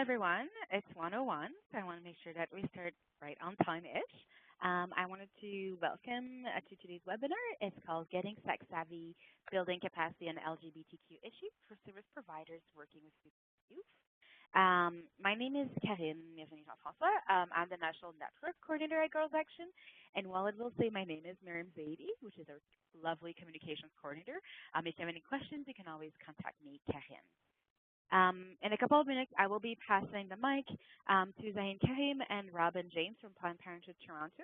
everyone. It's 101, so I want to make sure that we start right on time-ish. I wanted to welcome to today's webinar. It's called Getting Sex Savvy, Building Capacity on LGBTQ Issues for Service Providers Working with Youth. My name is Karine Jean-François. I'm the National Network Coordinator at Girls Action. And while it will say my name is Miriam Zaidi, which is our lovely communications coordinator, if you have any questions, you can always contact me, Karine. In a couple of minutes, I will be passing the mic to Zahin Karim and Rhobyn James from Planned Parenthood Toronto.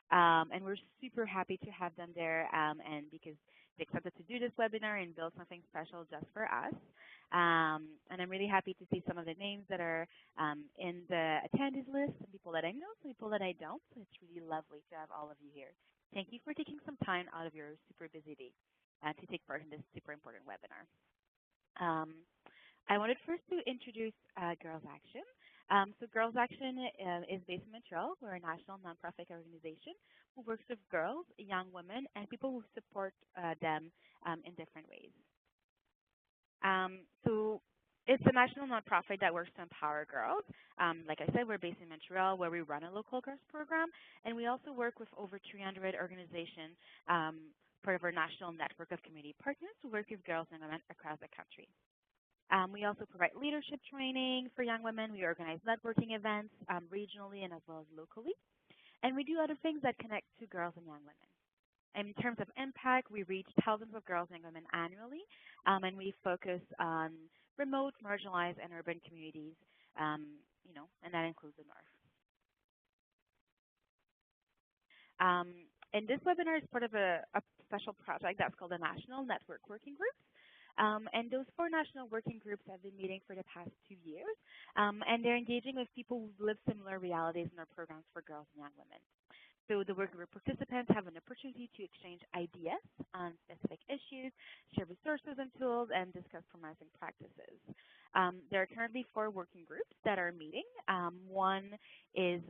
And we're super happy to have them there and because they accepted to do this webinar and build something special just for us. And I'm really happy to see some of the names that are in the attendees list, some people that I know, some people that I don't. So it's really lovely to have all of you here. Thank you for taking some time out of your super busy day to take part in this super important webinar. I wanted first to introduce Girls Action. So Girls Action is based in Montreal. We're a national nonprofit organization who works with girls, young women, and people who support them in different ways. So it's a national nonprofit that works to empower girls. Like I said, we're based in Montreal where we run a local girls program, and we also work with over 300 organizations, part of our national network of community partners who work with girls and women across the country. We also provide leadership training for young women. We organize networking events regionally and as well as locally. And we do other things that connect to girls and young women. And in terms of impact, we reach thousands of girls and women annually, and we focus on remote, marginalized, and urban communities, and that includes the North. And this webinar is part of a special project that's called the National Network Working Groups. And those 4 national working groups have been meeting for the past 2 years, and they're engaging with people who live similar realities in our programs for girls and young women. So the working group participants have an opportunity to exchange ideas on specific issues, share resources and tools, and discuss promising practices. There are currently 4 working groups that are meeting. One is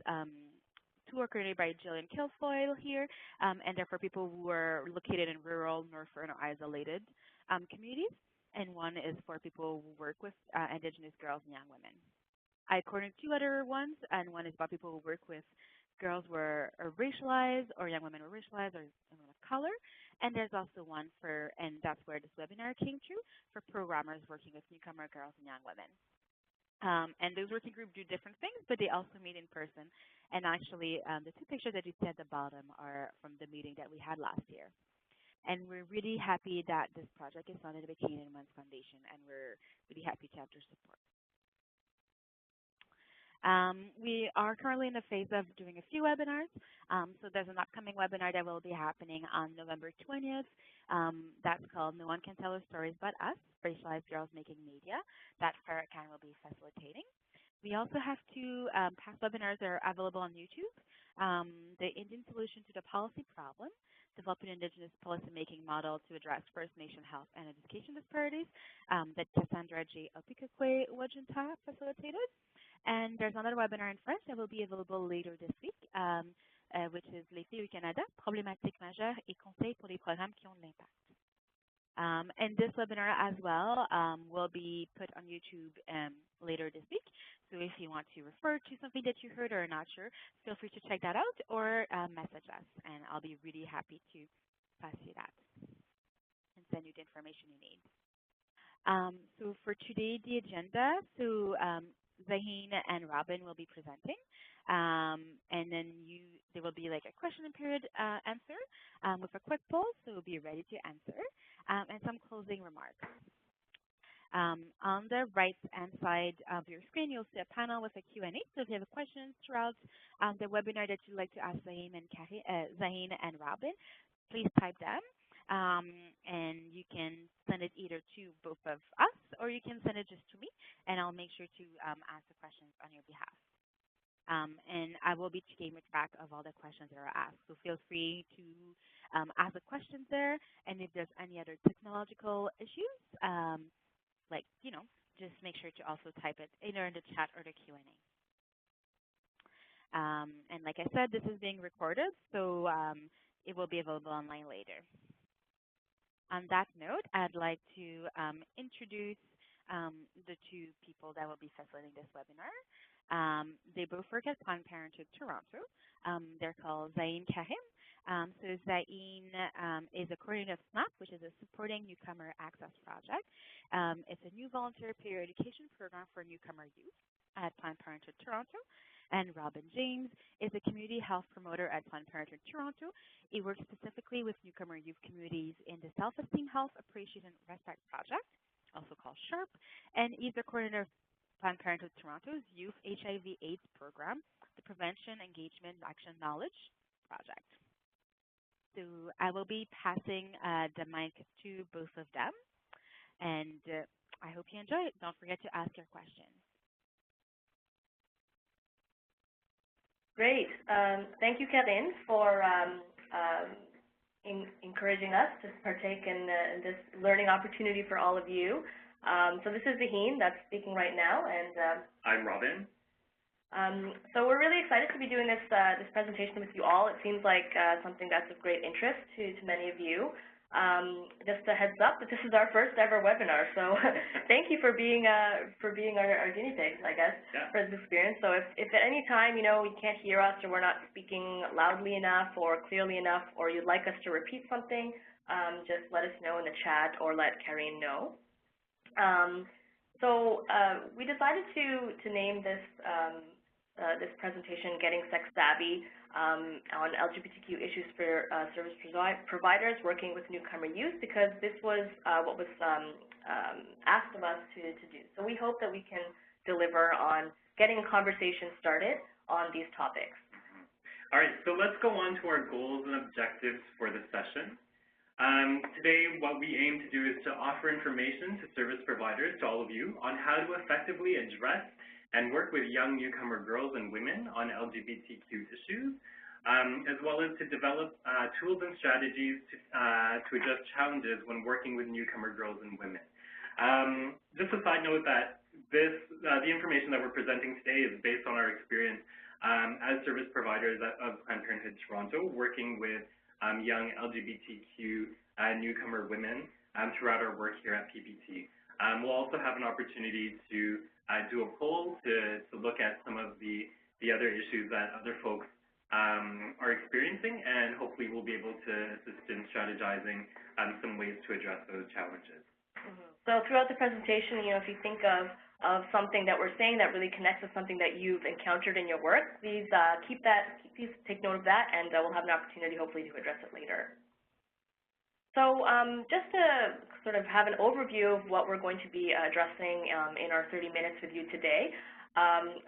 2 are coordinated by Jillian Kilfoyle here, and they're for people who are located in rural, northern, or isolated communities, and one is for people who work with Indigenous girls and young women. I coordinate 2 other ones, and one is about people who work with girls who are racialized, or young women who are racialized, or women of color. And there's also one for, and that's where this webinar came through, for programmers working with newcomer girls and young women. And those working groups do different things, but they also meet in person. And actually, the 2 pictures that you see at the bottom are from the meeting that we had last year. And we're really happy that this project is funded by Canadian Women's Foundation, and we're really happy to have their support. We are currently in the phase of doing a few webinars. So there's an upcoming webinar that will be happening on November 20th. That's called No One Can Tell Our Stories But Us, Racialized Girls Making Media, that Farrah Khan will be facilitating. We also have 2 past webinars that are available on YouTube. The Indian Solution to the Policy Problem, Develop an Indigenous Policymaking Model to Address First Nation Health and Education Disparities, that Cassandra J. Opikakwe Wajunta facilitated. And there's another webinar in French that will be available later this week, which is Les filles au Canada, problématiques majeures et conseils pour les programmes qui ont de l'impact. And this webinar as well will be put on YouTube later this week. So if you want to refer to something that you heard or are not sure, feel free to check that out or message us, and I'll be really happy to pass you that and send you the information you need. So for today, the agenda, so Zahin and Rhobyn will be presenting, and then there will be like a question period answer with a quick poll, so we'll be ready to answer, and some closing remarks. On the right-hand side of your screen, you'll see a panel with a Q&A. So if you have questions throughout the webinar that you'd like to ask Zahin and Rhobyn, please type them. And you can send it either to both of us, or you can send it just to me, and I'll make sure to ask the questions on your behalf. And I will be keeping track of all the questions that are asked. So feel free to ask the questions there, and if there's any other technological issues, just make sure to also type it either in the chat or the Q&A. And like I said, this is being recorded, so it will be available online later. On that note, I'd like to introduce the two people that will be facilitating this webinar. They both work at Planned Parenthood Toronto. They're called Zain Kahim. So Zain is a coordinator of SNAP, which is a Supporting Newcomer Access Project. It's a new volunteer peer education program for newcomer youth at Planned Parenthood Toronto. And Rhobyn James is a community health promoter at Planned Parenthood Toronto. He works specifically with newcomer youth communities in the Self-esteem, Health, Appreciation, and Respect Project, also called SHARP, and he's the coordinator of Planned Parenthood Toronto's Youth HIV/AIDS program, the Prevention, Engagement, Action Knowledge Project. So I will be passing the mic to both of them, and I hope you enjoy it. Don't forget to ask your questions. Great. Thank you, Kevin, for encouraging us to partake in this learning opportunity for all of you. So this is Zaheen that's speaking right now, and I'm Rhobyn. So we're really excited to be doing this presentation with you all. It seems like something that's of great interest to many of you. Just a heads up that this is our first ever webinar, so thank you for being our guinea pigs, I guess, for this experience. So if at any time, you can't hear us or we're not speaking loudly enough or clearly enough, or you'd like us to repeat something, just let us know in the chat or let Karine know. So we decided to name this this presentation "Getting Sex Savvy" on LGBTQ issues for service providers working with newcomer youth, because this was what was asked of us to do. So we hope that we can deliver on getting a conversation started on these topics. All right, so let's go on to our goals and objectives for the session. Today, what we aim to do is to offer information to service providers, to all of you, on how to effectively address and work with young newcomer girls and women on LGBTQ issues, as well as to develop tools and strategies to address challenges when working with newcomer girls and women. Just a side note that the information that we're presenting today is based on our experience as service providers of Planned Parenthood Toronto, working with young LGBTQ newcomer women throughout our work here at PPT. We'll also have an opportunity to do a poll to look at some of the other issues that other folks are experiencing, and hopefully we'll be able to assist in strategizing some ways to address those challenges. So throughout the presentation, if you think of something that we're saying that really connects with something that you've encountered in your work, please please take note of that, and we'll have an opportunity hopefully to address it later. So just to sort of have an overview of what we're going to be addressing in our 30 minutes with you today.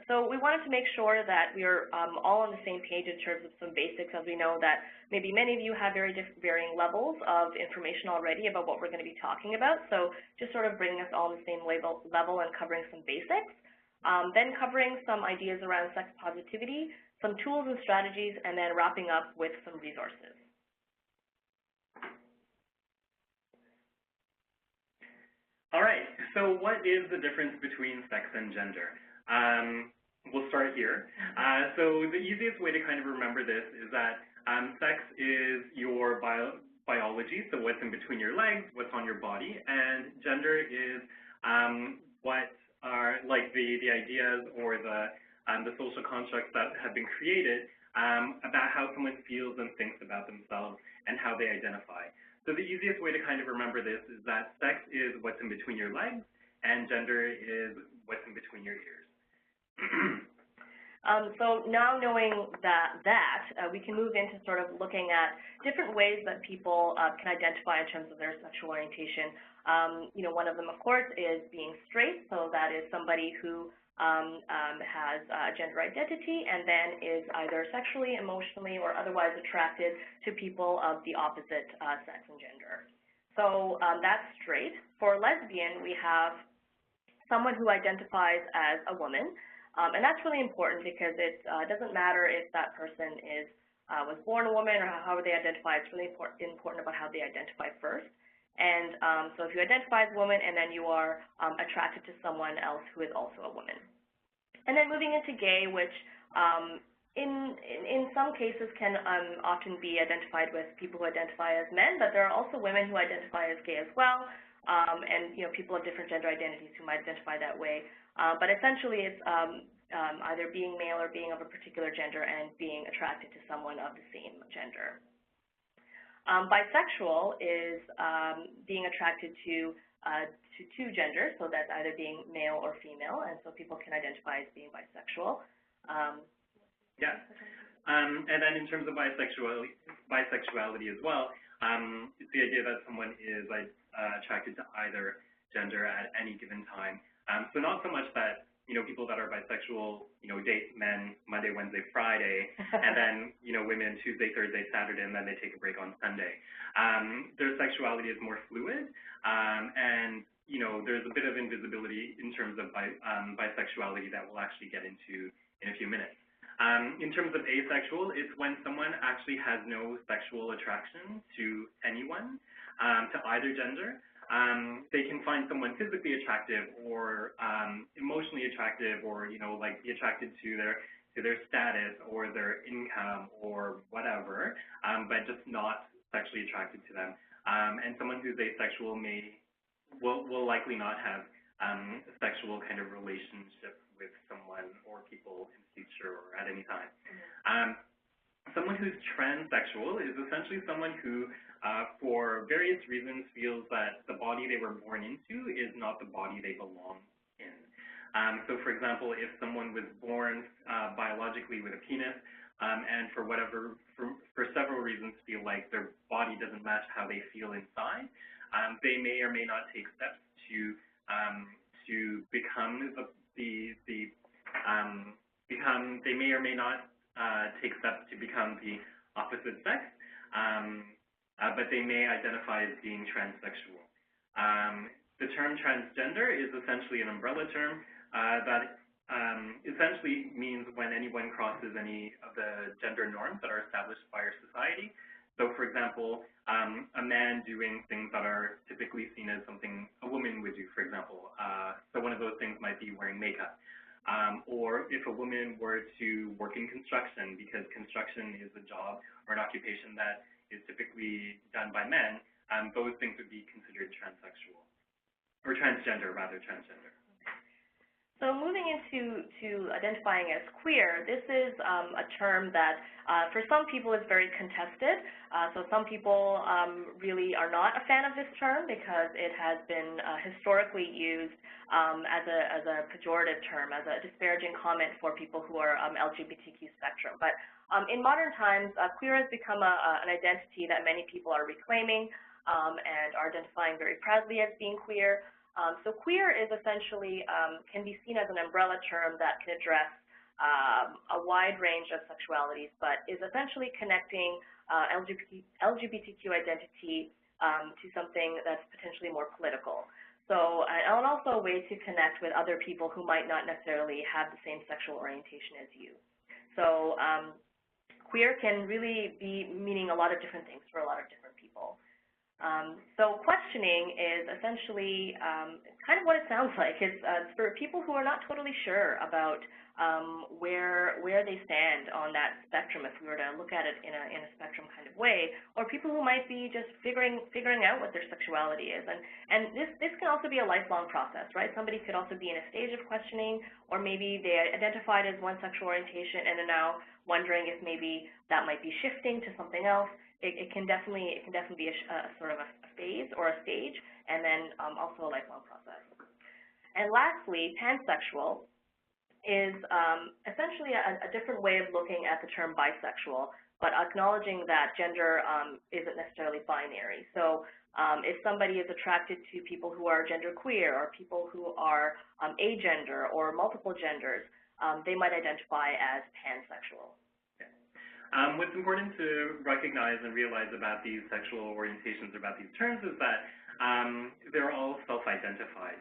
So we wanted to make sure that we are all on the same page in terms of some basics, as we know that maybe many of you have varying levels of information already about what we're going to be talking about. So just sort of bringing us all on the same level and covering some basics. Then covering some ideas around sex positivity, some tools and strategies, and then wrapping up with some resources. All right, so what is the difference between sex and gender? We'll start here. So the easiest way to kind of remember this is that sex is your biology, so what's in between your legs, what's on your body, and gender is what are like the ideas or the social constructs that have been created about how someone feels and thinks about themselves and how they identify. So the easiest way to kind of remember this is that sex is what's in between your legs, and gender is what's in between your ears. So now knowing that, we can move into sort of looking at different ways that people can identify in terms of their sexual orientation. One of them, of course, is being straight. So that is somebody who has a gender identity and then is either sexually, emotionally, or otherwise attracted to people of the opposite sex and gender. So that's straight. For lesbian, we have someone who identifies as a woman, and that's really important because it doesn't matter if that person was born a woman or however they identify. It's really important about how they identify first. And so if you identify as a woman and then you are attracted to someone else who is also a woman. And then moving into gay, which in some cases can often be identified with people who identify as men, but there are also women who identify as gay as well. and people of different gender identities who might identify that way. But essentially, it's either being male or being of a particular gender and being attracted to someone of the same gender. Bisexual is being attracted to two genders, so that's either being male or female, and so people can identify as being bisexual. Yeah. And then in terms of bisexuality as well, it's the idea that someone is attracted to either gender at any given time. So not so much that people that are bisexual, date men Monday, Wednesday, Friday, and then, women Tuesday, Thursday, Saturday, and then they take a break on Sunday. Their sexuality is more fluid, and, there's a bit of invisibility in terms of bisexuality that we'll actually get into in a few minutes. In terms of asexual, it's when someone actually has no sexual attraction to anyone, to either gender. They can find someone physically attractive or emotionally attractive, or be attracted to their status or their income or whatever, but just not sexually attracted to them. And someone who's asexual will likely not have a sexual kind of relationship with someone or people in the future or at any time. Someone who's transsexual is essentially someone who, for various reasons, feels that the body they were born into is not the body they belong in. So, for example, if someone was born biologically with a penis, and for several reasons feel like their body doesn't match how they feel inside, they may or may not take steps to become they may or may not take steps to become the opposite sex, but they may identify as being transsexual. The term transgender is essentially an umbrella term that essentially means when anyone crosses any of the gender norms that are established by our society. So, for example, a man doing things that are typically seen as something a woman would do, for example. So one of those things might be wearing makeup. Or if a woman were to work in construction, because construction is a job or an occupation that is typically done by men, those things would be considered transsexual, or transgender, rather, transgender. So moving into identifying as queer, this is a term that for some people is very contested. So some people really are not a fan of this term because it has been historically used as a pejorative term, as a disparaging comment for people who are LGBTQ spectrum. But in modern times, queer has become an identity that many people are reclaiming and are identifying very proudly as being queer. So queer is essentially, can be seen as an umbrella term that can address a wide range of sexualities, but is essentially connecting LGBTQ identity to something that's potentially more political. So, and also a way to connect with other people who might not necessarily have the same sexual orientation as you. So queer can really be meaning a lot of different things for a lot of different people. So questioning is essentially kind of what it sounds like. It's for people who are not totally sure about where they stand on that spectrum, if we were to look at it in a spectrum kind of way, or people who might be just figuring out what their sexuality is. And this can also be a lifelong process, right? Somebody could also be in a stage of questioning, or maybe they identified as one sexual orientation and are now wondering if maybe that might be shifting to something else. It can definitely be a sort of a phase or a stage, and then also a lifelong process. And lastly, pansexual is essentially a different way of looking at the term bisexual, but acknowledging that gender isn't necessarily binary. So if somebody is attracted to people who are genderqueer, or people who are agender or multiple genders, they might identify as pansexual. What's important to recognize and realize about these sexual orientations, about these terms, is that they're all self-identified.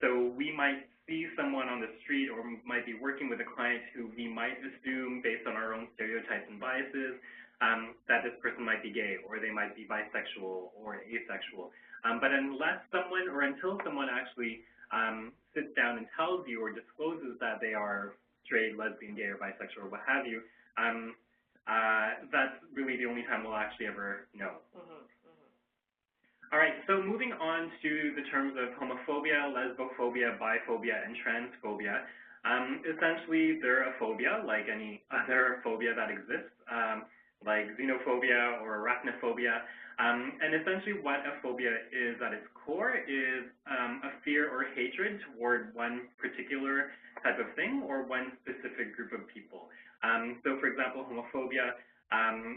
So we might see someone on the street, or might be working with a client who we might assume, based on our own stereotypes and biases, that this person might be gay, or they might be bisexual or asexual. But unless someone, or until someone actually sits down and tells you or discloses that they are straight, lesbian, gay, or bisexual, or what have you, that's really the only time we'll actually ever know. All right, so moving on to the terms of homophobia, lesbophobia, biphobia, and transphobia. Essentially, they're a phobia like any other phobia that exists, like xenophobia or arachnophobia. And essentially what a phobia is at its core is a fear or hatred toward one particular type of thing or one specific group of people. So for example, homophobia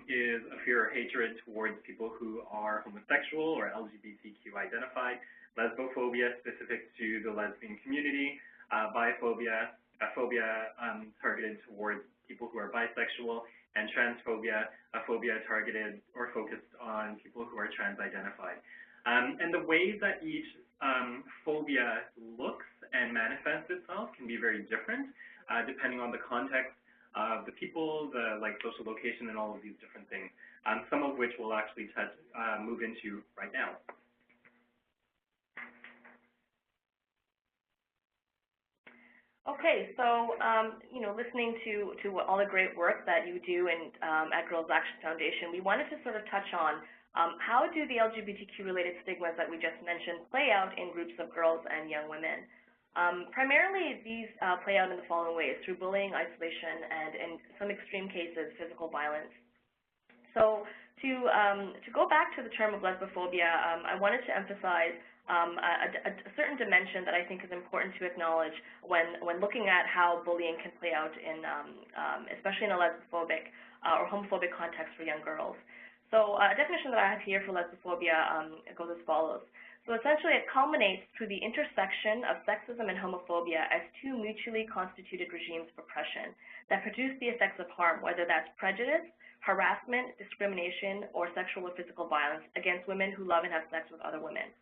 is a fear or hatred towards people who are homosexual or LGBTQ identified. Lesbophobia, specific to the lesbian community. Biphobia, a phobia targeted towards people who are bisexual. And transphobia, a phobia targeted or focused on people who are trans-identified. And the ways that each phobia looks and manifests itself can be very different, depending on the context of the people, the social location, and all of these different things, some of which we'll actually move into right now. Okay, so listening to all the great work that you do at Girls Action Foundation, we wanted to sort of touch on how do the LGBTQ-related stigmas that we just mentioned play out in groups of girls and young women. Primarily, these play out in the following ways: through bullying, isolation, and in some extreme cases, physical violence. So to go back to the term of lesbophobia, I wanted to emphasize a certain dimension that I think is important to acknowledge when looking at how bullying can play out in, especially in a lesbophobic or homophobic context for young girls. So a definition that I have here for lesbophobia goes as follows. So essentially, it culminates through the intersection of sexism and homophobia as two mutually constituted regimes of oppression that produce the effects of harm, whether that's prejudice, harassment, discrimination, or sexual or physical violence against women who love and have sex with other women.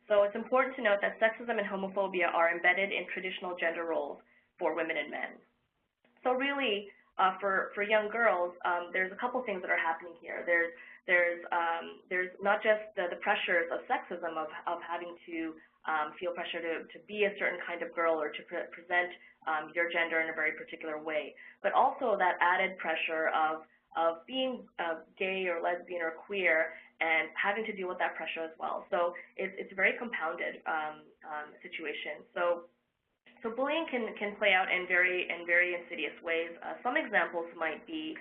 So it's important to note that sexism and homophobia are embedded in traditional gender roles for women and men. So really, for young girls, there's a couple things that are happening here. There's not just the pressures of sexism of having to feel pressure to be a certain kind of girl or to present your gender in a very particular way, but also that added pressure of being gay or lesbian or queer and having to deal with that pressure as well. So it's a very compounded situation. So bullying can play out in very insidious ways. Some examples might be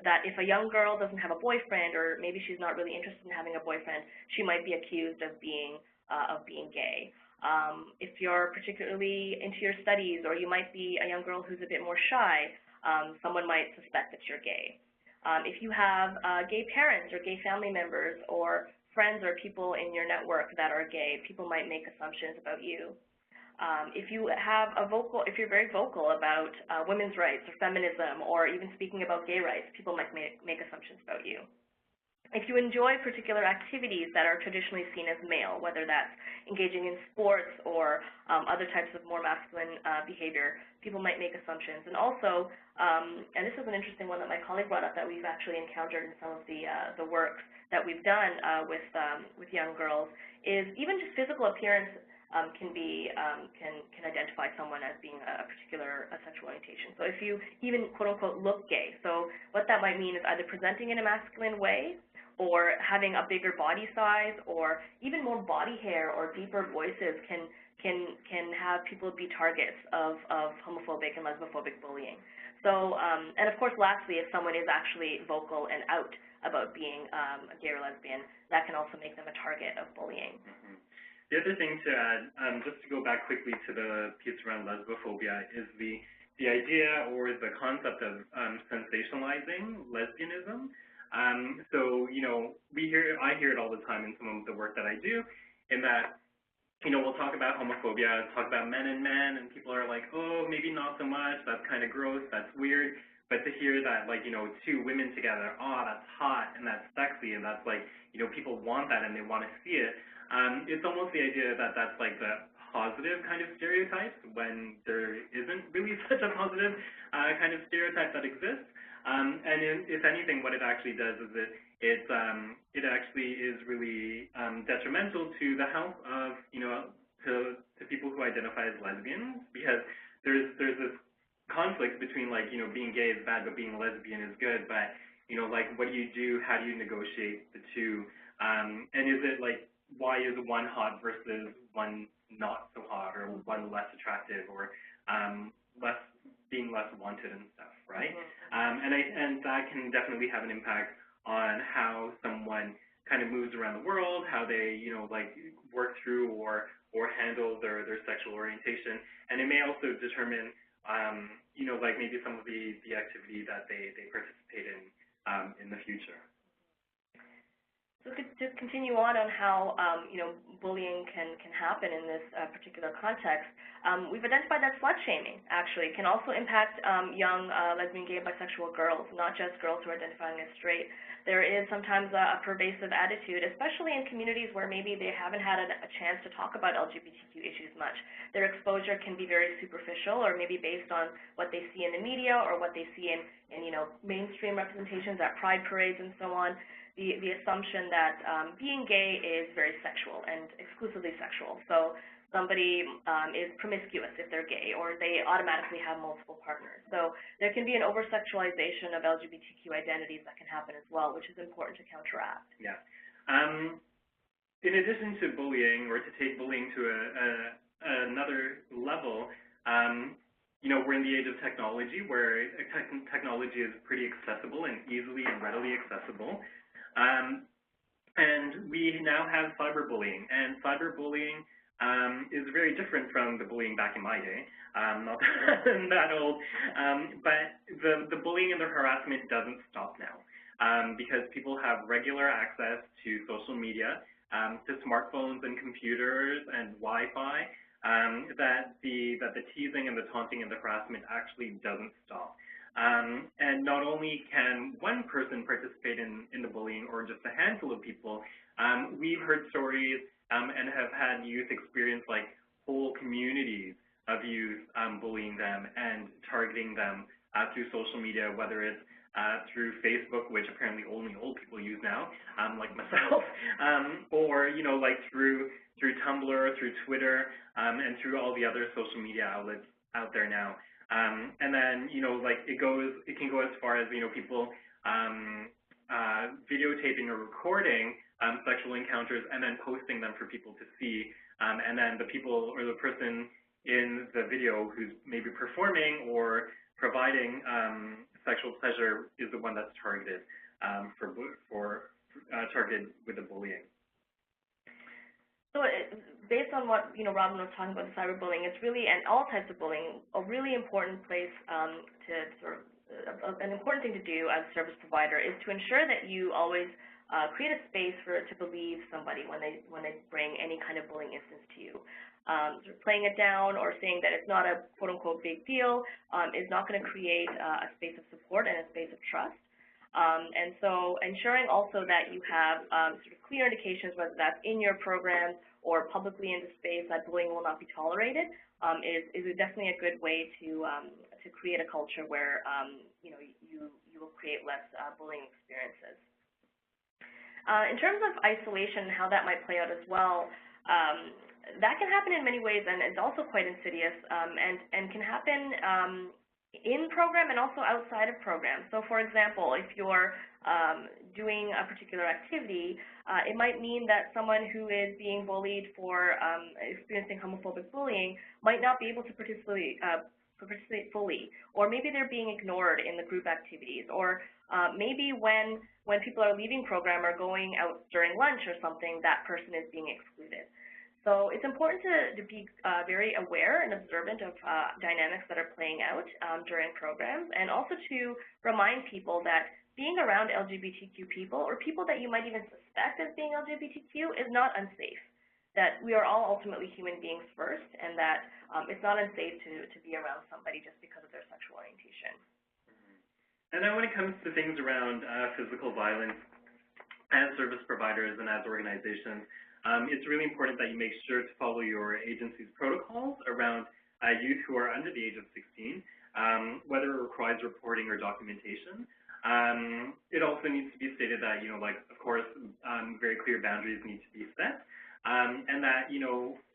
that if a young girl doesn't have a boyfriend, or maybe she's not really interested in having a boyfriend, she might be accused of being gay. If you're particularly into your studies, or you might be a young girl who's a bit more shy, someone might suspect that you're gay. If you have gay parents or gay family members or friends or people in your network that are gay, people might make assumptions about you. If you're very vocal about women's rights or feminism, or even speaking about gay rights, people might make assumptions about you. If you enjoy particular activities that are traditionally seen as male, whether that's engaging in sports or other types of more masculine behavior, people might make assumptions. And also, and this is an interesting one that my colleague brought up that we've actually encountered in some of the work that we've done with young girls, is even just physical appearance can identify someone as being a particular sexual orientation. So if you even quote unquote look gay, so what that might mean is either presenting in a masculine way, or having a bigger body size, or even more body hair or deeper voices can have people be targets of homophobic and lesbophobic bullying. So, and of course, lastly, if someone is actually vocal and out about being gay or lesbian, that can also make them a target of bullying. Mm-hmm. The other thing to add, just to go back quickly to the piece around lesbophobia, is the idea or the concept of sensationalizing lesbianism. So, I hear it all the time in some of the work that I do, in that, we'll talk about homophobia, talk about men and men, and people are like, oh, maybe not so much, that's kind of gross, that's weird. But to hear that, two women together, oh, that's hot, and that's sexy, and that's people want that and they want to see it. It's almost the idea that that's the positive kind of stereotypes, when there isn't really such a positive kind of stereotype that exists. And if anything, what it actually does is it actually is really detrimental to the health of to people who identify as lesbians, because there's this conflict between being gay is bad but being lesbian is good. But what do you do? How do you negotiate the two? And is it like, why is one hot versus one not so hot, or one less attractive, or being less wanted and stuff, right? And that can definitely have an impact on how someone kind of moves around the world, how they, like work through or handle their sexual orientation. And it may also determine, like maybe some of the activity that they participate in the future. So to continue on how, bullying can happen in this particular context, we've identified that slut shaming, actually, can also impact young lesbian, gay, bisexual girls, not just girls who are identifying as straight. There is sometimes a pervasive attitude, especially in communities where maybe they haven't had a chance to talk about LGBTQ issues much. Their exposure can be very superficial, or maybe based on what they see in the media or what they see in mainstream representations at pride parades and so on. The assumption that being gay is very sexual and exclusively sexual. So somebody is promiscuous if they're gay, or they automatically have multiple partners. So there can be an over-sexualization of LGBTQ identities that can happen as well, which is important to counteract. Yeah. In addition to bullying, or to take bullying to another level, we're in the age of technology, where technology is pretty accessible and easily and readily accessible. And we now have cyberbullying, and cyberbullying is very different from the bullying back in my day. Not that old, but the bullying and the harassment doesn't stop now, because people have regular access to social media, to smartphones and computers and Wi-Fi, that the teasing and the taunting and the harassment actually doesn't stop. And not only can one person participate in the bullying, or just a handful of people, we've heard stories and have had youth experience like whole communities of youth bullying them and targeting them through social media, whether it's through Facebook, which apparently only old people use now, like myself, or like through Tumblr, through Twitter, and through all the other social media outlets out there now. And then, like it can go as far as, people videotaping or recording sexual encounters and then posting them for people to see. And then the people, or the person in the video who's maybe performing or providing sexual pleasure is the one that's targeted targeted with the bullying. So based on what Rhobyn was talking about, the cyberbullying, it's really, and all types of bullying, a really important place to sort of an important thing to do as a service provider is to ensure that you always create a space to believe somebody when they bring any kind of bullying instance to you. Sort of playing it down or saying that it's not a quote-unquote big deal is not going to create a space of support and a space of trust. And so ensuring also that you have sort of clear indications, whether that's in your programs or publicly in the space, that bullying will not be tolerated is definitely a good way to create a culture where you will create less bullying experiences. In terms of isolation and how that might play out as well, that can happen in many ways, and it's also quite insidious, and can happen in program and also outside of program. So for example, if you're doing a particular activity, it might mean that someone who is being bullied for experiencing homophobic bullying might not be able to participate fully, or maybe they're being ignored in the group activities, or maybe when people are leaving program or going out during lunch or something, that person is being excluded. So it's important to be very aware and observant of dynamics that are playing out during programs, and also to remind people that being around LGBTQ people, or people that you might even suspect as being LGBTQ, is not unsafe. That we are all ultimately human beings first, and that it's not unsafe to be around somebody just because of their sexual orientation. And then when it comes to things around physical violence, as service providers and as organizations, it's really important that you make sure to follow your agency's protocols around youth who are under the age of 16, whether it requires reporting or documentation. It also needs to be stated that, of course, very clear boundaries need to be set, and that,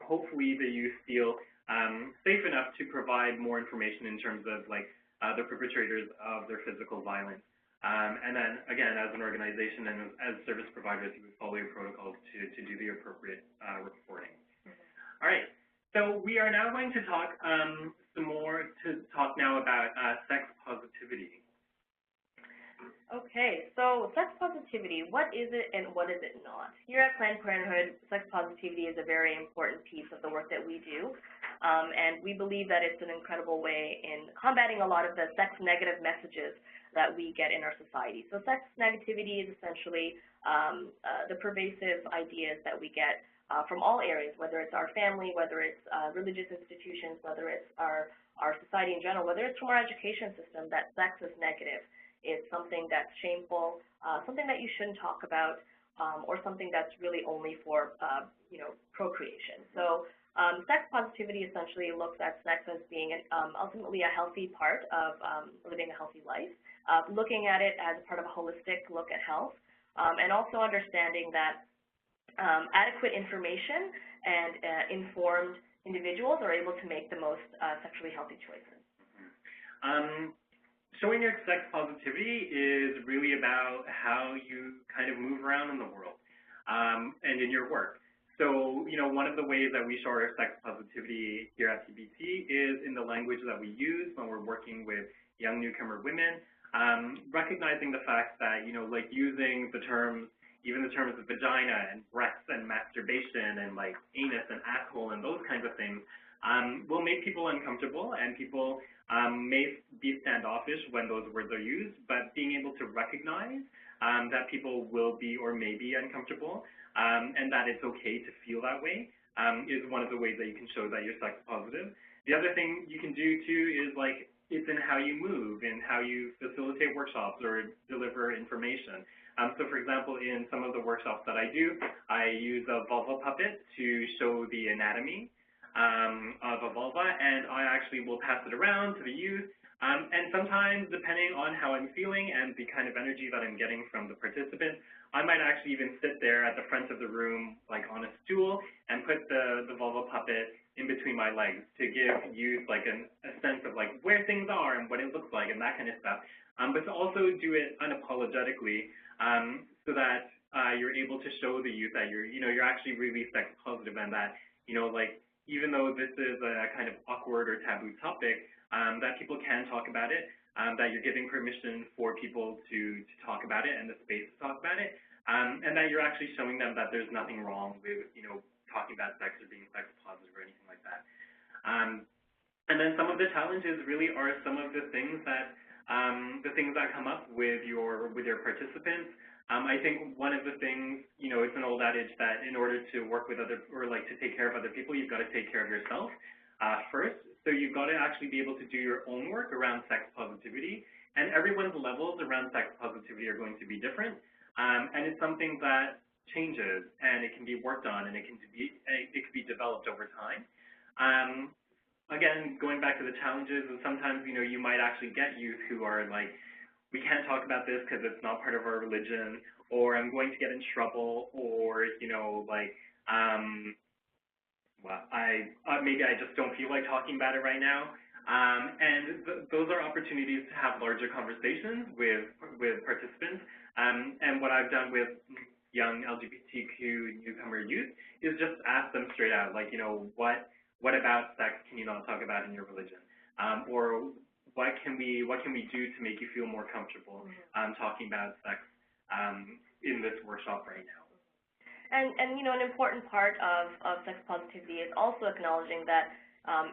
hopefully the youth feel safe enough to provide more information in terms of, the perpetrators of their physical violence. And then, again, as an organization and as service providers, you would follow your protocols to do the appropriate reporting. All right, so we are now going to talk now about sex positivity. Okay, so sex positivity, what is it and what is it not? Here at Planned Parenthood, sex positivity is a very important piece of the work that we do, and we believe that it's an incredible way in combating a lot of the sex-negative messages that we get in our society. So sex negativity is essentially the pervasive ideas that we get from all areas, whether it's our family, whether it's religious institutions, whether it's our society in general, whether it's from our education system, that sex is negative. It's something that's shameful, something that you shouldn't talk about, or something that's really only for, procreation. So sex positivity essentially looks at sex as being ultimately a healthy part of living a healthy life, looking at it as part of a holistic look at health, and also understanding that adequate information and informed individuals are able to make the most sexually healthy choices. Showing your sex positivity is really about how you kind of move around in the world and in your work. So, one of the ways that we show our sex positivity here at PPT is in the language that we use when we're working with young newcomer women, recognizing the fact that, like using the terms, even the terms of vagina and breasts and masturbation and like anus and asshole and those kinds of things will make people uncomfortable, and people may be standoffish when those words are used, but being able to recognize that people will be or may be uncomfortable and that it's okay to feel that way is one of the ways that you can show that you're sex positive. The other thing you can do too is like it's in how you move and how you facilitate workshops or deliver information. So for example, in some of the workshops that I do, I use a vulva puppet to show the anatomy of a vulva, and I actually will pass it around to the youth. And sometimes, depending on how I'm feeling and the kind of energy that I'm getting from the participants, I might actually even sit there at the front of the room, like on a stool, and put the vulva puppet in between my legs to give youth like a sense of like where things are and what it looks like and that kind of stuff. But to also do it unapologetically, so that you're able to show the youth that you're actually really sex positive, and that like, even though this is a kind of awkward or taboo topic, that people can talk about it, that you're giving permission for people to talk about it and the space to talk about it, and that you're actually showing them that there's nothing wrong with, talking about sex or being sex positive or anything like that. And then some of the challenges really are some of the things that come up with your participants. I think one of the things, it's an old adage that in order to work with other, or like to take care of other people, you've got to take care of yourself first. So you've got to actually be able to do your own work around sex positivity, and everyone's levels around sex positivity are going to be different. And it's something that changes, and it can be worked on, and it can be developed over time. Again, going back to the challenges, and sometimes, you might actually get youth who are like, we can't talk about this because it's not part of our religion, or I'm going to get in trouble, or, maybe I just don't feel like talking about it right now. And those are opportunities to have larger conversations with participants. And what I've done with young LGBTQ newcomer youth is just ask them straight out, like, what about sex can you not talk about in your religion? Or what can we do to make you feel more comfortable talking about sex in this workshop right now? And an important part of sex positivity is also acknowledging that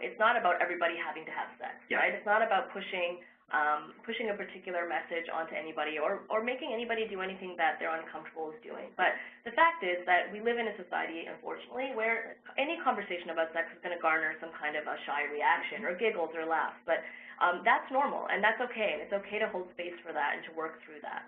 it's not about everybody having to have sex, right? It's not about pushing a particular message onto anybody or making anybody do anything that they're uncomfortable with doing. But the fact is that we live in a society, unfortunately, where any conversation about sex is going to garner some kind of a shy reaction or giggles or laughs. But that's normal, and that's okay, and it's okay to hold space for that and to work through that.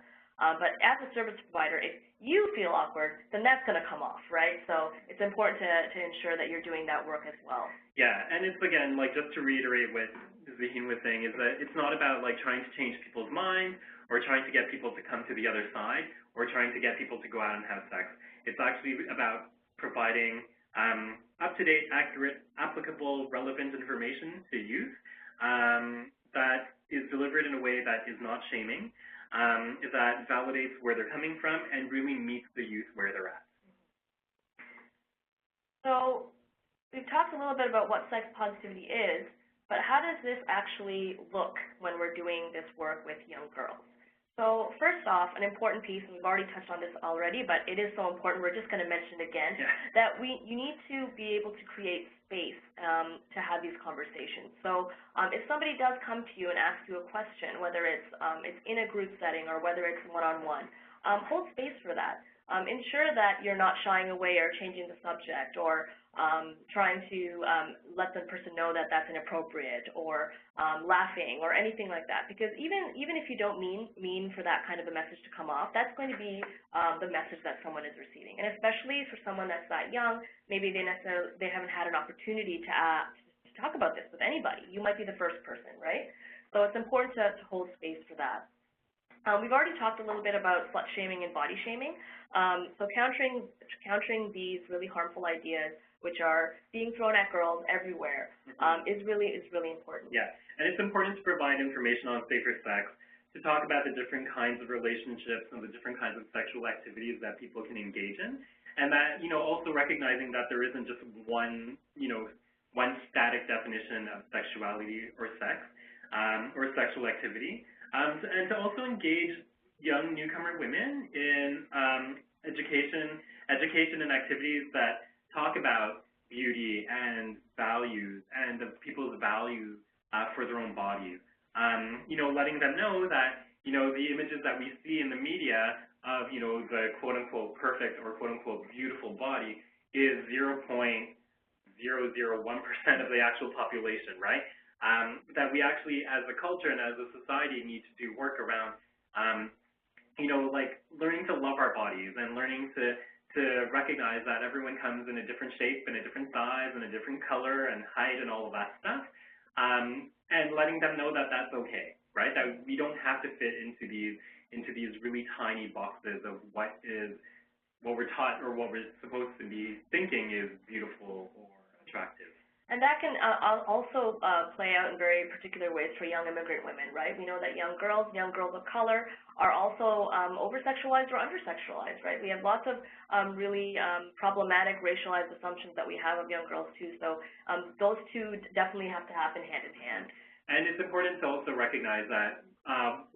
But as a service provider, if you feel awkward, then that's going to come off, right? So it's important to ensure that you're doing that work as well. Yeah, and it's, again, like, just to reiterate what Zaheen was saying, is that it's not about, like, trying to change people's minds or trying to get people to come to the other side or trying to get people to go out and have sex. It's actually about providing up-to-date, accurate, applicable, relevant information to youth that is deliver it in a way that is not shaming, that validates where they're coming from, and really meets the youth where they're at. So we've talked a little bit about what sex positivity is, but how does this actually look when we're doing this work with young girls? So first off, an important piece, and we've already touched on this already, but it is so important, we're just going to mention it again, that you need to be able to create space to have these conversations. So if somebody does come to you and ask you a question, whether it's in a group setting or whether it's one-on-one, hold space for that. Ensure that you're not shying away or changing the subject or trying to let the person know that that's inappropriate or laughing or anything like that. Because even if you don't mean for that kind of a message to come off, that's going to be the message that someone is receiving. And especially for someone that's that young, maybe they haven't had an opportunity to talk about this with anybody. You might be the first person, right? So it's important to hold space for that. We've already talked a little bit about slut shaming and body shaming. So countering these really harmful ideas, which are being thrown at girls everywhere, is really important. Yeah, and it's important to provide information on safer sex, to talk about the different kinds of relationships and the different kinds of sexual activities that people can engage in, and that, also recognizing that there isn't just one static definition of sexuality or sex or sexual activity. And to also engage young newcomer women in education and activities that talk about beauty and values and of people's value for their own bodies. Letting them know that, the images that we see in the media of, the quote-unquote perfect or quote-unquote beautiful body is 0.001% of the actual population, right? That we actually, as a culture and as a society, need to do work around, learning to love our bodies and learning to recognize that everyone comes in a different shape and a different size and a different color and height and all of that stuff, and letting them know that that's okay, right? That we don't have to fit into these really tiny boxes of what we're taught or what we're supposed to be thinking is beautiful or attractive. And that can also play out in very particular ways for young immigrant women, right? We know that young girls of color are also over-sexualized or under-sexualized, right? We have lots of really problematic racialized assumptions that we have of young girls too. So those two definitely have to happen hand in hand. And it's important to also recognize that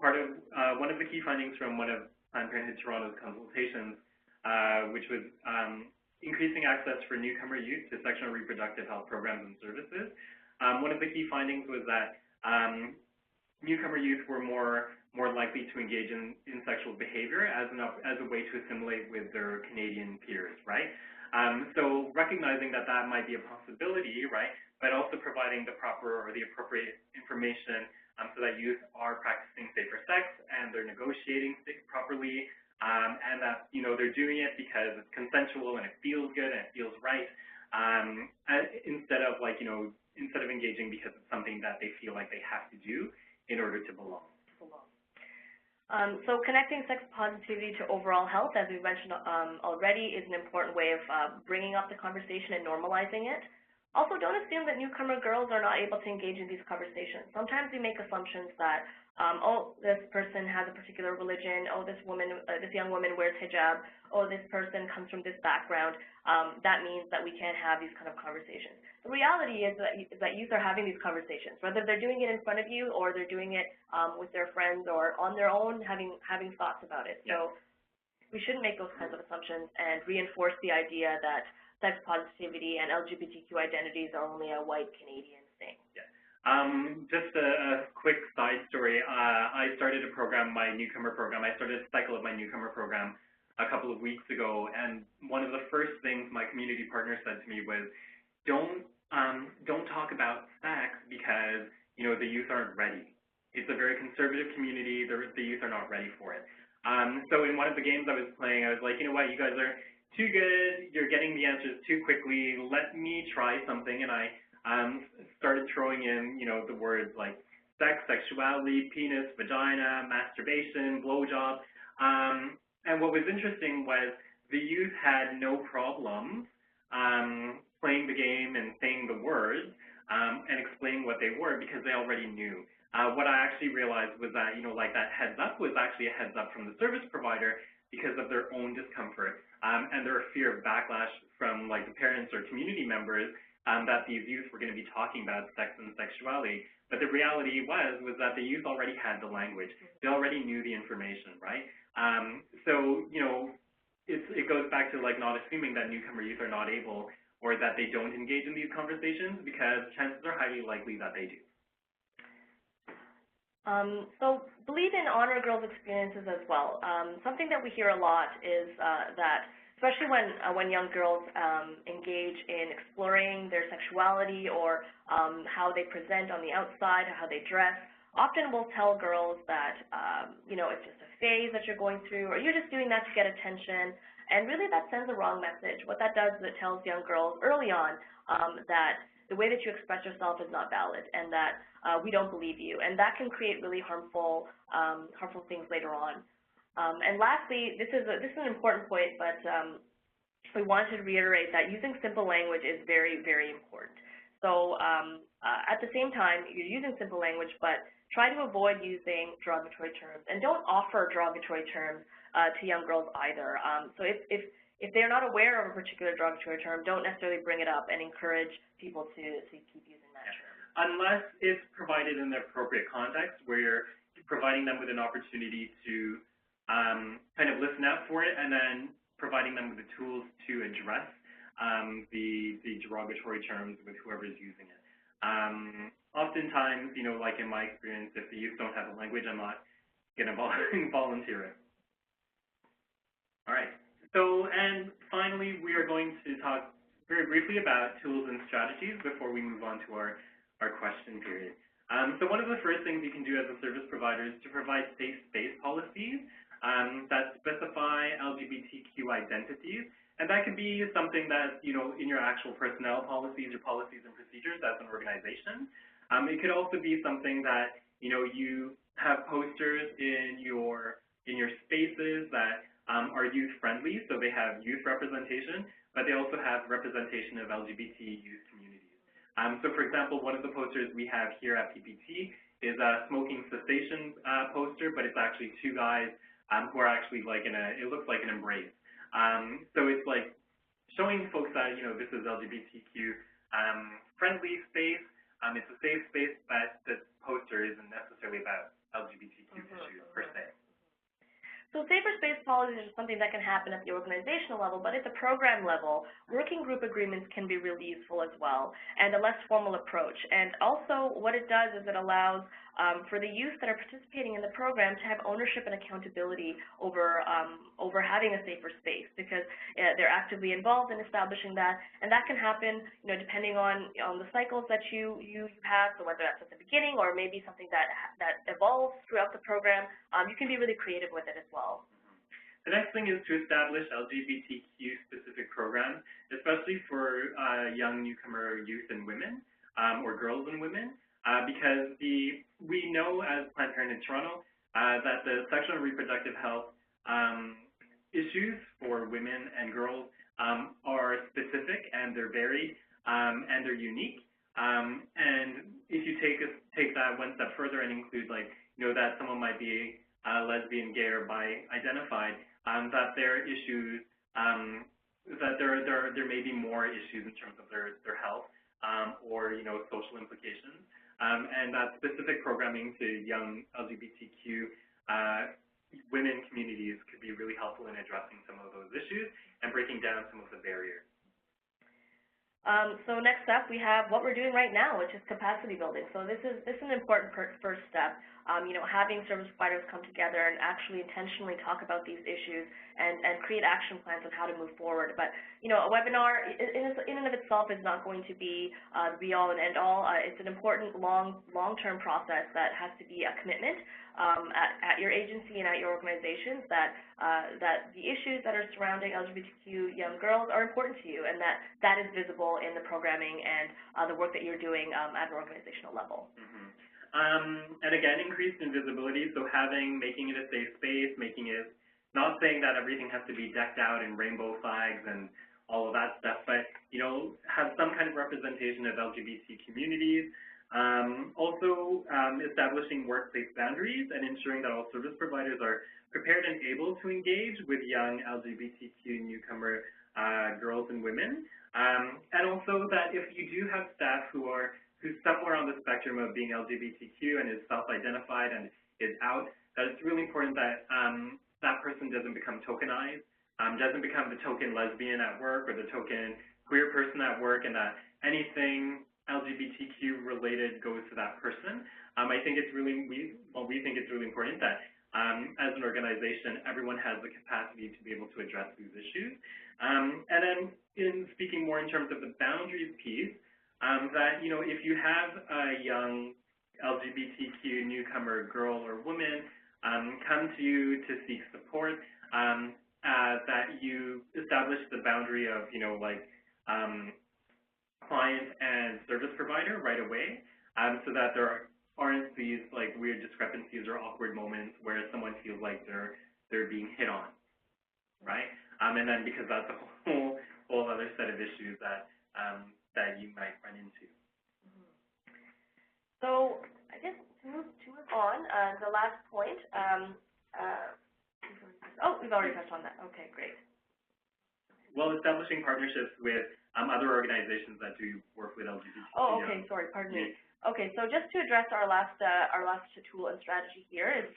one of the key findings from one of Planned Parenthood Toronto's consultations, which was increasing access for newcomer youth to sexual and reproductive health programs and services. One of the key findings was that newcomer youth were more likely to engage in sexual behavior as a way to assimilate with their Canadian peers, right? So recognizing that might be a possibility, right, but also providing the proper or the appropriate information so that youth are practicing safer sex and they're negotiating properly, and that, they're doing it because it's consensual and it feels good and it feels right, instead of engaging because it's something that they feel like they have to do in order to belong. So connecting sex positivity to overall health, as we mentioned already, is an important way of bringing up the conversation and normalizing it. Also, don't assume that newcomer girls are not able to engage in these conversations. Sometimes we make assumptions that, this person has a particular religion, this young woman wears hijab, this person comes from this background. That means that we can't have these kind of conversations. The reality is that youth are having these conversations, whether they're doing it in front of you or they're doing it with their friends or on their own, having thoughts about it. So we shouldn't make those kinds of assumptions and reinforce the idea that sex positivity and LGBTQ identities are only a white Canadian thing. Yeah. Just a quick side story. I started a program, my newcomer program. I started a cycle of my newcomer program a couple of weeks ago, and one of the first things my community partner said to me was, don't talk about sex because, the youth aren't ready. It's a very conservative community. The youth are not ready for it. So in one of the games I was playing, I was like, you know what, you guys are too good. You're getting the answers too quickly. Let me try something. And I started throwing in, the words like sex, sexuality, penis, vagina, masturbation, blowjob. And what was interesting was the youth had no problem playing the game and saying the words and explaining what they were because they already knew. what I actually realized was that, like that heads up was actually a heads up from the service provider because of their own discomfort and their fear of backlash from like the parents or community members that these youth were going to be talking about sex and sexuality. But the reality was that the youth already had the language. They already knew the information, right? So, it goes back to like not assuming that newcomer youth are not able or that they don't engage in these conversations, because chances are highly likely that they do. So believe in honor girls' experiences as well. Something that we hear a lot is that, especially when young girls engage in exploring their sexuality or how they present on the outside, how they dress, often we'll tell girls that, it's just a phase that you're going through, or you're just doing that to get attention, and really that sends a wrong message. What that does is it tells young girls early on that the way that you express yourself is not valid, and that we don't believe you, and that can create really harmful things later on. And lastly, this is an important point, but we wanted to reiterate that using simple language is very, very important. So at the same time, you're using simple language, but try to avoid using derogatory terms, and don't offer derogatory terms to young girls either. So if they're not aware of a particular derogatory term, don't necessarily bring it up and encourage people to keep using that term. Unless it's provided in the appropriate context, where you're providing them with an opportunity to kind of listen out for it, and then providing them with the tools to address the derogatory terms with whoever's using it. Oftentimes, like in my experience, if the youth don't have the language, I'm not going to volunteer it. All right. So, and finally, we are going to talk very briefly about tools and strategies before we move on to our question period. So one of the first things you can do as a service provider is to provide safe space policies that specify LGBTQ identities. And that could be something that, in your actual personnel policies or policies and procedures as an organization. It could also be something that, you have posters in your spaces that are youth-friendly, so they have youth representation, but they also have representation of LGBT youth communities. So, for example, one of the posters we have here at PPT is a smoking cessation poster, but it's actually two guys who are actually like it looks like an embrace. So it's like showing folks that, this is LGBTQ friendly space. It's a safe space, but the poster isn't necessarily about LGBTQ issues per se. So safer space policies are something that can happen at the organizational level, but at the program level, working group agreements can be really useful as well, and a less formal approach. And also what it does is it allows for the youth that are participating in the program to have ownership and accountability over having a safer space, because they're actively involved in establishing that, and that can happen, depending on the cycles that you have, so whether that's at the beginning or maybe something that evolves throughout the program. You can be really creative with it as well. The next thing is to establish LGBTQ-specific programs, especially for young newcomer youth and women, or girls and women, because we know as Planned Parenthood Toronto that the sexual and reproductive health issues for women and girls are specific, and they're varied, and they're unique. And if you take that one step further and include, like, that someone might be lesbian, gay, or bi-identified, that there are issues, that there may be more issues in terms of their health or social implications, and that specific programming to young LGBTQ women communities could be really helpful in addressing some of those issues and breaking down some of the barriers. So next up, we have what we're doing right now, which is capacity building. So this is an important first step. Having service providers come together and actually intentionally talk about these issues and create action plans on how to move forward. But a webinar in and of itself is not going to be the be-all and end-all. It's an important long-term process that has to be a commitment at your agency and at your organizations that the issues that are surrounding LGBTQ young girls are important to you, and that is visible in the programming and the work that you're doing at an organizational level. And again, increased invisibility, so making it a safe space, making it, not saying that everything has to be decked out in rainbow flags and all of that stuff, but, have some kind of representation of LGBT communities, Also, establishing workplace boundaries and ensuring that all service providers are prepared and able to engage with young LGBTQ newcomer girls and women. And also that if you do have staff who's somewhere on the spectrum of being LGBTQ and is self-identified and is out, that it's really important that that person doesn't become tokenized, doesn't become the token lesbian at work or the token queer person at work, and that anything LGBTQ related goes to that person. I think it's really, we think it's really important that as an organization, everyone has the capacity to be able to address these issues. And then in speaking more in terms of the boundaries piece, that, you know, if you have a young LGBTQ newcomer girl or woman come to you to seek support, that you establish the boundary of, you know, like client and service provider right away, so that there aren't these like weird discrepancies or awkward moments where someone feels like they're being hit on, right? And then because that's a whole other set of issues that that you might run into. So I guess to move on, the last point. We've already touched on that. Okay, great. Well, establishing partnerships with other organizations that do work with LGBTQ. Oh, okay. Sorry, pardon me. Okay, so just to address our last tool and strategy here is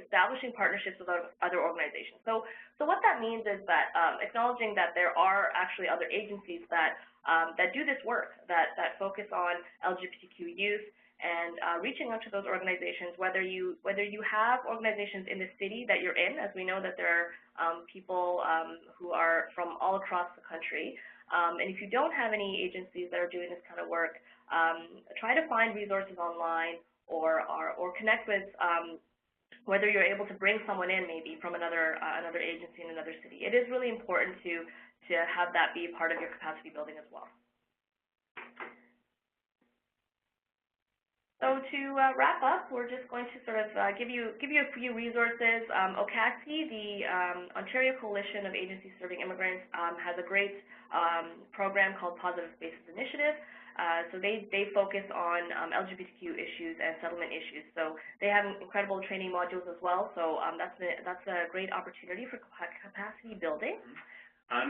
establishing partnerships with other organizations. So what that means is that acknowledging that there are actually other agencies that do this work, that focus on LGBTQ youth, and reaching out to those organizations, whether you have organizations in the city that you're in, as we know that there are people who are from all across the country, and if you don't have any agencies that are doing this kind of work, try to find resources online or connect with whether you're able to bring someone in maybe from another agency in another city. It is really important to have that be part of your capacity building as well. So to wrap up, we're just going to sort of give you a few resources. OCASI, the Ontario Coalition of Agencies Serving Immigrants, has a great program called Positive Spaces Initiative. So they focus on LGBTQ issues and settlement issues. So they have incredible training modules as well. So that's a great opportunity for capacity building.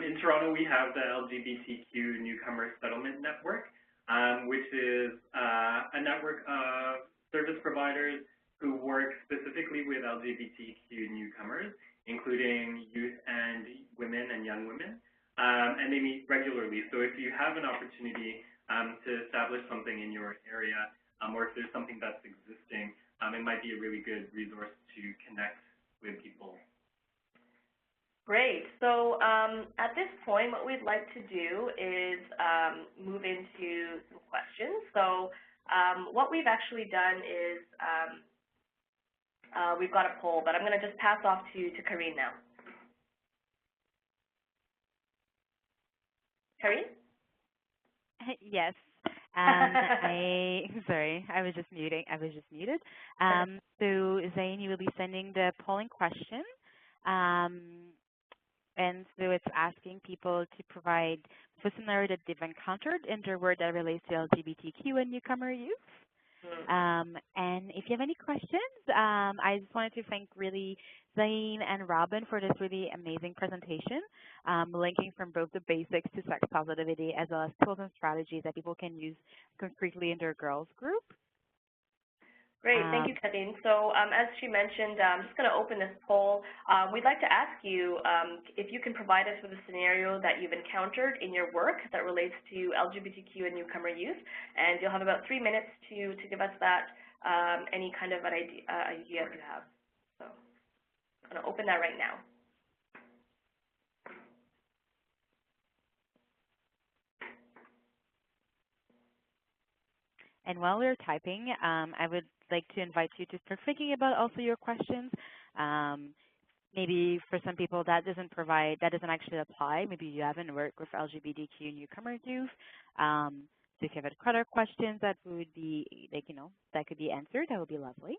In Toronto, we have the LGBTQ Newcomer Settlement Network, which is a network of service providers who work specifically with LGBTQ newcomers, including youth and women and young women, and they meet regularly. So if you have an opportunity to establish something in your area, or if there's something that's existing, it might be a really good resource to connect with people. Great. So at this point, what we'd like to do is move into some questions. So what we've actually done is we've got a poll, but I'm going to just pass off to Karine now. Karine? Yes. Sorry, I was just muted. So Zane, you will be sending the polling question. And so it's asking people to provide a scenario that they've encountered in their work that relates to LGBTQ and newcomer youth. And if you have any questions, I just wanted to thank really Zane and Rhobyn for this really amazing presentation, linking from both the basics to sex positivity as well as tools and strategies that people can use concretely in their girls group. Great, thank you, Karine. So as she mentioned, I'm just going to open this poll. We'd like to ask you if you can provide us with a scenario that you've encountered in your work that relates to LGBTQ and newcomer youth, and you'll have about 3 minutes to give us that, any kind of an idea you have. So I'm going to open that right now. And while we're typing, I would like to invite you to start thinking about also your questions. Maybe for some people that doesn't actually apply. Maybe you haven't worked with LGBTQ newcomer youth. So if you have other questions that would be that could be answered, that would be lovely.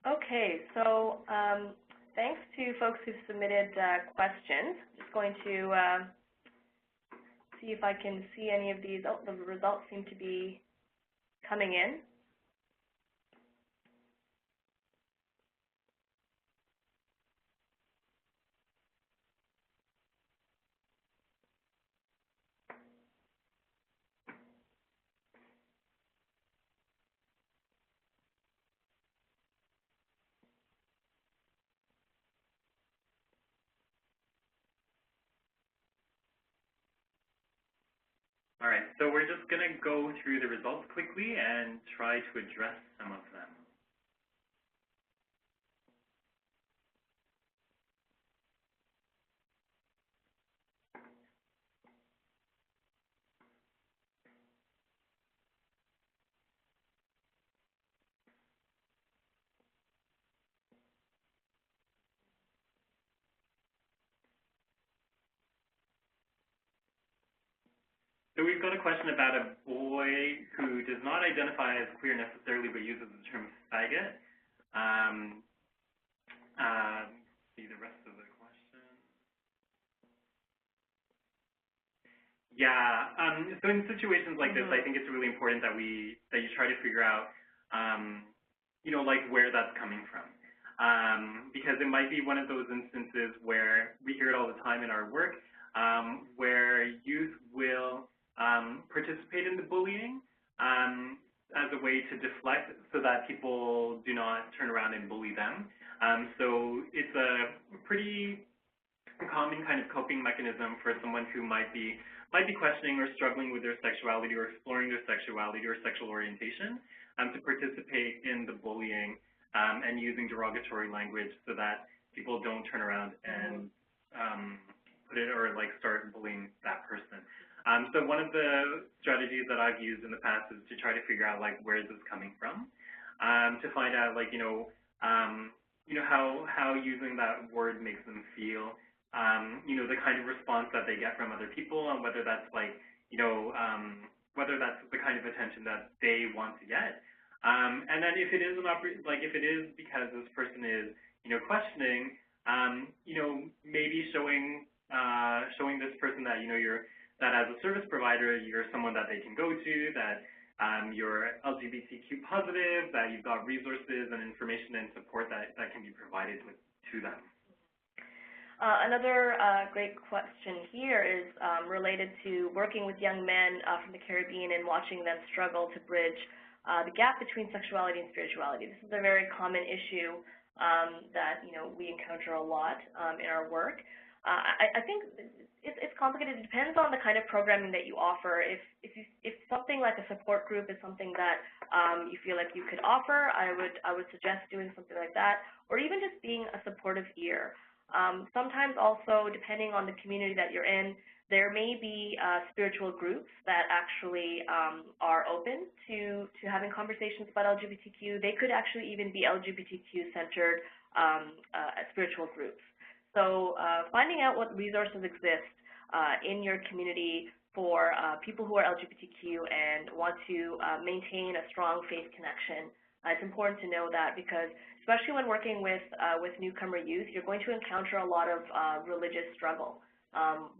Okay, so thanks to folks who've submitted questions. Just going to see if I can see any of these. Oh, the results seem to be coming in. All right, so we're just going to go through the results quickly and try to address some of them. So we've got a question about a boy who does not identify as queer necessarily, but uses the term faggot. See the rest of the question. Yeah. So in situations like this, I think it's really important that you try to figure out, like where that's coming from, because it might be one of those instances where we hear it all the time in our work, where youth will participate in the bullying as a way to deflect so that people do not turn around and bully them. So it's a pretty common kind of coping mechanism for someone who might be questioning or struggling with their sexuality or exploring their sexuality or sexual orientation, to participate in the bullying and using derogatory language so that people don't turn around and put it or start bullying that person. So one of the strategies that I've used in the past is to try to figure out where is this coming from, to find out how using that word makes them feel, the kind of response that they get from other people, and whether that's whether that's the kind of attention that they want to get. And then if it is if it is because this person is questioning, maybe showing this person that that as a service provider, you're someone that they can go to, that you're LGBTQ positive, that you've got resources and information and support that can be provided to them. Another great question here is related to working with young men from the Caribbean and watching them struggle to bridge the gap between sexuality and spirituality. This is a very common issue that we encounter a lot in our work. I think it's complicated. It depends on the kind of programming that you offer. If something like a support group is something that you feel like you could offer, I would suggest doing something like that, or even just being a supportive ear. Sometimes also, depending on the community that you're in, there may be spiritual groups that actually are open to having conversations about LGBTQ. They could actually even be LGBTQ-centered spiritual groups. So finding out what resources exist in your community for people who are LGBTQ and want to maintain a strong faith connection. It's important to know that, because especially when working with newcomer youth, you're going to encounter a lot of religious struggle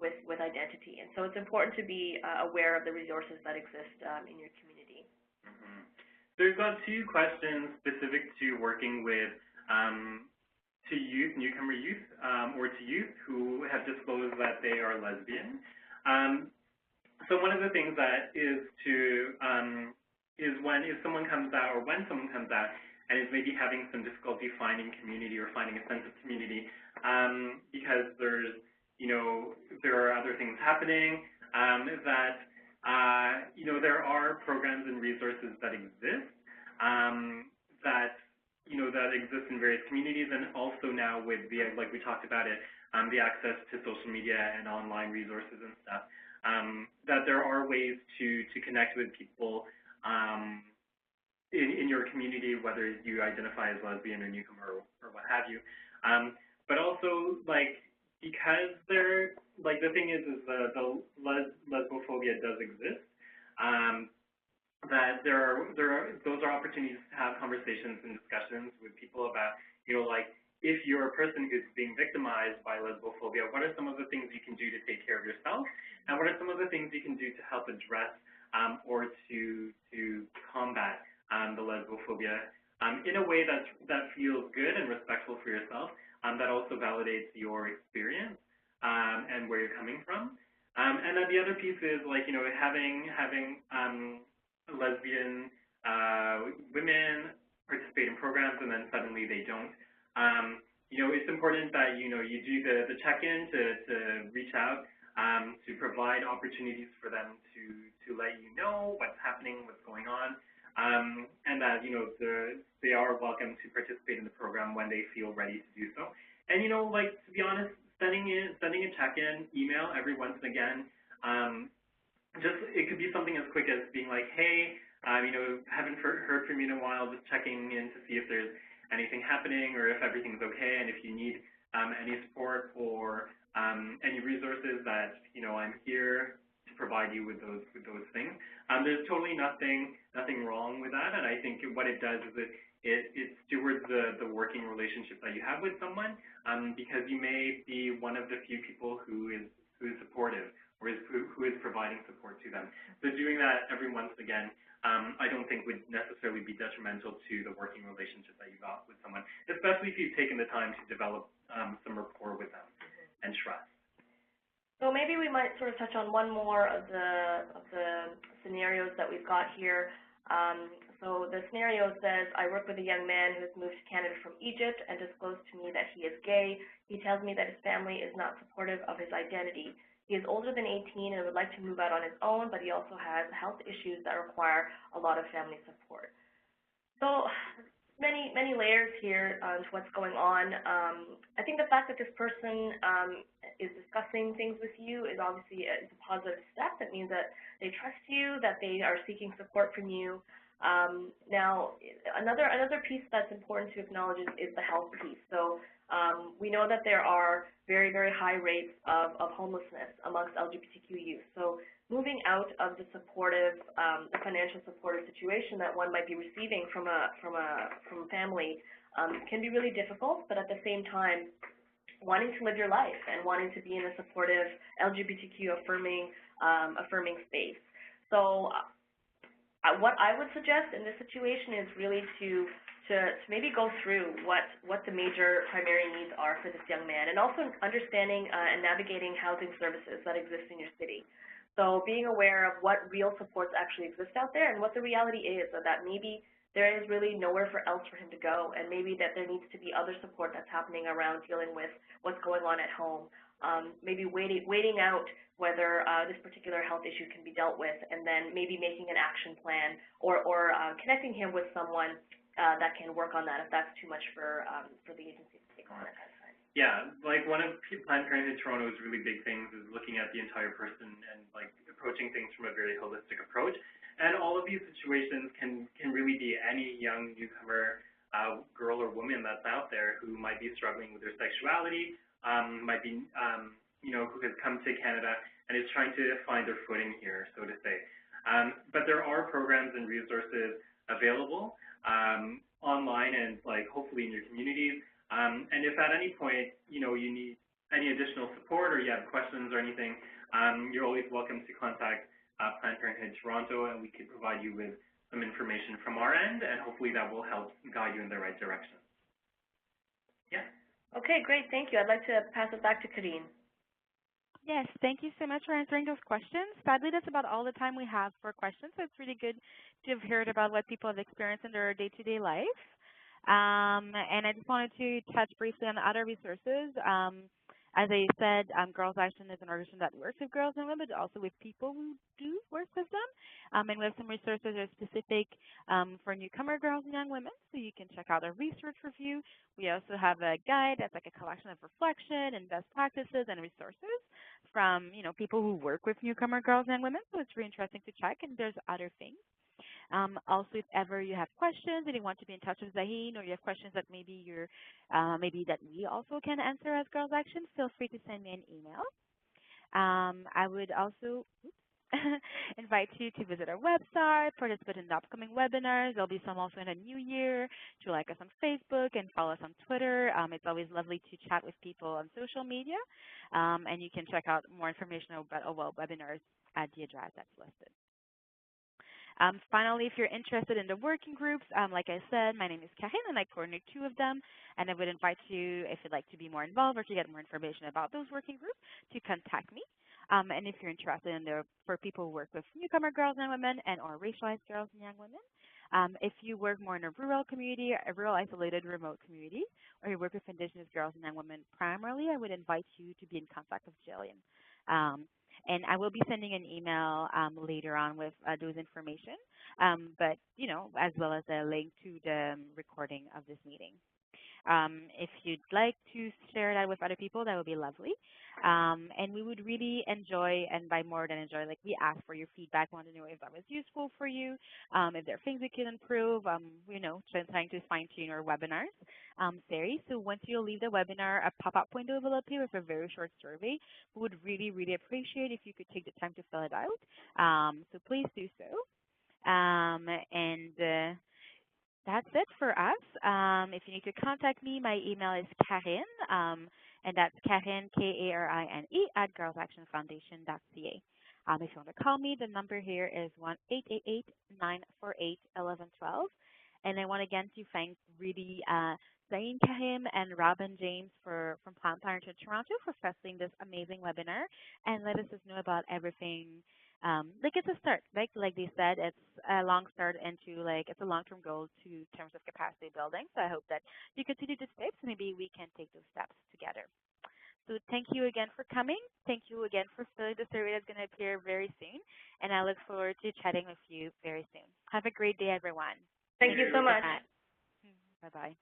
with identity. And so it's important to be aware of the resources that exist in your community. So we've got two questions specific to working with to youth, newcomer youth, or to youth who have disclosed that they are lesbian. So one of the things that is when someone comes out and is maybe having some difficulty finding community or finding a sense of community, because there are other things happening, that there are programs and resources that exist, that exist in various communities, and also now with like we talked about it, the access to social media and online resources and stuff, that there are ways to connect with people in your community, whether you identify as lesbian or newcomer or what have you. But also, because the thing is the lesbophobia does exist, that those are opportunities to have conversations and discussions with people about, like, if you're a person who's being victimized by lesbophobia, what are some of the things you can do to take care of yourself, and what are some of the things you can do to help address or to combat the lesbophobia in a way that feels good and respectful for yourself, that also validates your experience and where you're coming from. And then the other piece is, like, having lesbian women participate in programs and then suddenly they don't. It's important that you do the check-in to reach out to provide opportunities for them to let you know what's happening, what's going on, and that they are welcome to participate in the program when they feel ready to do so. And like, to be honest, sending a check-in email every once and again. It could be something as quick as being like, hey, haven't heard from you in a while, just checking in to see if there's anything happening or if everything's okay, and if you need any support or any resources, that I'm here to provide you with those things. There's totally nothing wrong with that, and I think what it does is it stewards the working relationship that you have with someone, because you may be one of the few people who is supportive, or who is providing support to them. So doing that every once again, I don't think would necessarily be detrimental to the working relationship that you got with someone, especially if you've taken the time to develop some rapport with them and trust. So maybe we might sort of touch on one more of the scenarios that we've got here. So the scenario says, I work with a young man who has moved to Canada from Egypt and disclosed to me that he is gay. He tells me that his family is not supportive of his identity. He is older than 18 and would like to move out on his own, but he also has health issues that require a lot of family support. So many layers here to what's going on. I think the fact that this person is discussing things with you is obviously a positive step. That means that they trust you, that they are seeking support from you. Now, another piece that's important to acknowledge is the health piece. So we know that there are very, very high rates of homelessness amongst LGBTQ youth. So moving out of the supportive, the financial supportive situation that one might be receiving from a family can be really difficult. But at the same time, wanting to live your life and wanting to be in a supportive LGBTQ affirming space. So what I would suggest in this situation is really to maybe go through what the major primary needs are for this young man, and also understanding and navigating housing services that exist in your city. So being aware of what real supports actually exist out there and what the reality is, so that maybe there is really nowhere else for him to go, and maybe that there needs to be other support that's happening around dealing with what's going on at home. Maybe waiting out whether this particular health issue can be dealt with, and then maybe making an action plan or connecting him with someone that can work on that if that's too much for the agency to take on at that time. Yeah, like one of Planned Parenthood Toronto's really big things is looking at the entire person and like approaching things from a very holistic approach. And all of these situations can really be any young newcomer, girl or woman that's out there who might be struggling with their sexuality, might be, who has come to Canada and is trying to find their footing here, so to say. But there are programs and resources available online and like hopefully in your communities. And if at any point, you need any additional support or you have questions or anything, you're always welcome to contact Planned Parenthood Toronto, and we could provide you with some information from our end, and hopefully that will help guide you in the right direction. Yeah. Okay, great. Thank you. I'd like to pass it back to Karine. Yes, thank you so much for answering those questions. Sadly, that's about all the time we have for questions, so it's really good to have heard about what people have experienced in their day-to-day life. And I just wanted to touch briefly on the other resources. As I said, Girls Action is an organization that works with girls and women, but also with people who do work with them. And we have some resources that are specific for newcomer girls and young women, so you can check out our research review. We also have a guide that's like a collection of reflection and best practices and resources from people who work with newcomer girls and young women, so it's really interesting to check, and there's other things. Also, if ever you have questions and you want to be in touch with Zaheen, or you have questions that maybe maybe that we also can answer as Girls Action, feel free to send me an email. I would also, invite you to visit our website, participate in the upcoming webinars. There'll be some also in the new year. To like us on Facebook and follow us on Twitter. It's always lovely to chat with people on social media. And you can check out more information about webinars at the address that's listed. Finally, if you're interested in the working groups, like I said, my name is Karine and I coordinate 2 of them. And I would invite you, if you'd like to be more involved or to get more information about those working groups, to contact me. And if you're interested in for people who work with newcomer girls and women and or racialized girls and young women, if you work more in a rural community, a rural isolated remote community, or you work with Indigenous girls and young women primarily, I would invite you to be in contact with Jillian. And I will be sending an email later on with those information, but, you know, as well as a link to the recording of this meeting. If you'd like to share that with other people, that would be lovely. And we would really enjoy, and by more than enjoy, like we ask for your feedback, want to know if that was useful for you, if there are things we can improve, you know, trying to fine-tune our webinars series. So once you leave the webinar, a pop-up window will appear with a very short survey. We would really, really appreciate if you could take the time to fill it out. So please do so. That's it for us. If you need to contact me, my email is Karine, and that's Karine, K-A-R-I-N-E, at girlsactionfoundation.ca. If you want to call me, the number here is 1-888-948-1112. And I want again to thank really Zain Kahim and Rhobyn James from Planned Parenthood Toronto for hosting this amazing webinar and let us know about everything. Like it's a start, like they said, it's a long start into it's a long-term goal to terms of capacity building. So I hope that you continue the steps. Maybe we can take those steps together. So thank you again for coming. Thank you again for filling the survey that's going to appear very soon. And I look forward to chatting with you very soon. Have a great day, everyone. Thank you so much. Bye-bye.